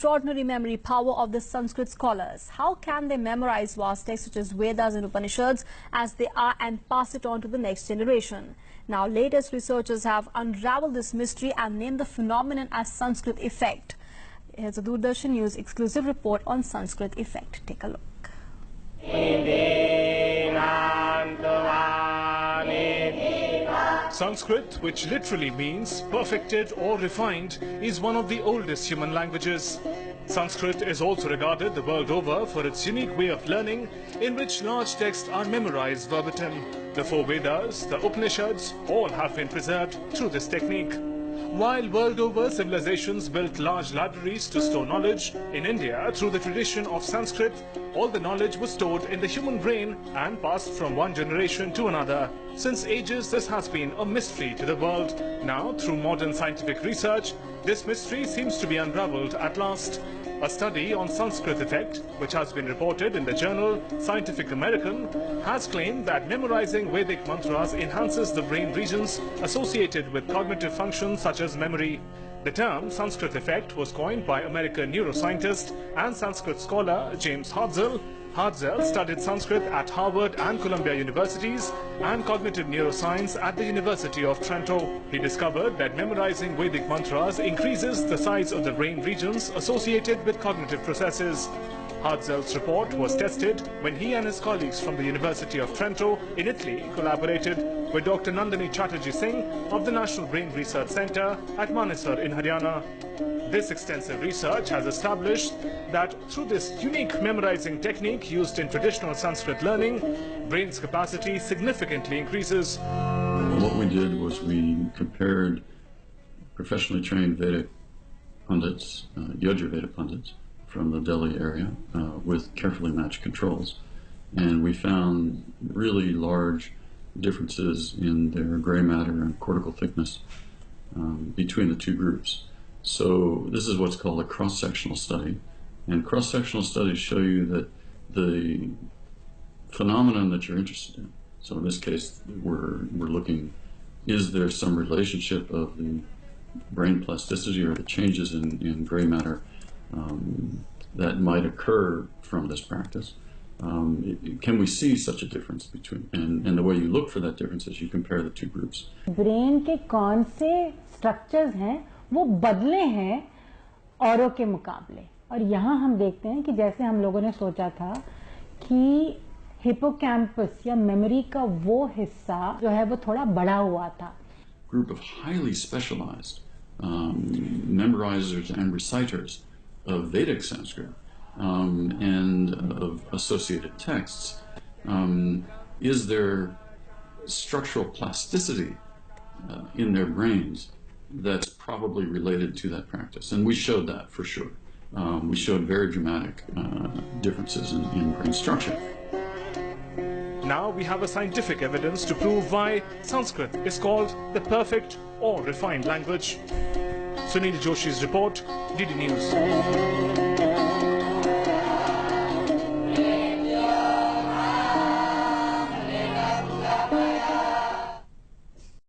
extraordinary memory power of the Sanskrit scholars. How can they memorize vast texts such as Vedas and Upanishads as they are and pass it on to the next generation? Now, latest researchers have unraveled this mystery and named the phenomenon as Sanskrit effect. Here's a Doordarshan News exclusive report on Sanskrit effect. Take a look. Sanskrit, which literally means perfected or refined, is one of the oldest human languages. Sanskrit is also regarded the world over for its unique way of learning, in which large texts are memorized verbatim. The four Vedas, the Upanishads, all have been preserved through this technique. While world over civilizations built large libraries to store knowledge, in India, through the tradition of Sanskrit, all the knowledge was stored in the human brain and passed from one generation to another. Since ages, this has been a mystery to the world. Now, through modern scientific research, this mystery seems to be unraveled at last. A study on Sanskrit effect, which has been reported in the journal Scientific American, has claimed that memorizing Vedic mantras enhances the brain regions associated with cognitive functions such as memory. The term Sanskrit effect was coined by American neuroscientist and Sanskrit scholar James Hartzell. Hartzell studied Sanskrit at Harvard and Columbia universities and cognitive neuroscience at the University of Trento. He discovered that memorizing Vedic mantras increases the size of the brain regions associated with cognitive processes. Hartzell's report was tested when he and his colleagues from the University of Trento in Italy collaborated with Dr. Nandini Chatterjee Singh of the National Brain Research Centre at Manesar in Haryana. This extensive research has established that through this unique memorizing technique used in traditional Sanskrit learning, brain's capacity significantly increases. What we did was we compared professionally trained Vedic pundits, Yajurveda pundits, from the Delhi area with carefully matched controls. And we found really large differences in their gray matter and cortical thickness between the two groups. So this is what's called a cross-sectional study. And cross-sectional studies show you that the phenomenon that you're interested in, so in this case we're looking, is there some relationship of the brain plasticity or the changes in gray matter that might occur from this practice? Can we see such a difference between, and the way you look for that difference is you compare the two groups. Brain के कौन से structures हैं वो बदले हैं औरों के मुकाबले, और यहाँ हम देखते हैं कि जैसे हम लोगों ने सोचा था कि हिपोकैम्पस या मेमोरी का वो हिस्सा जो है वो थोड़ा बड़ा हुआ था. Group of highly specialized memorizers and reciters of Vedic Sanskrit and of associated texts, is there structural plasticity in their brains that's probably related to that practice? And we showed that for sure. We showed very dramatic differences in brain structure. Now we have a scientific evidence to prove why Sanskrit is called the perfect or refined language. Sunil Joshi's report, DD News.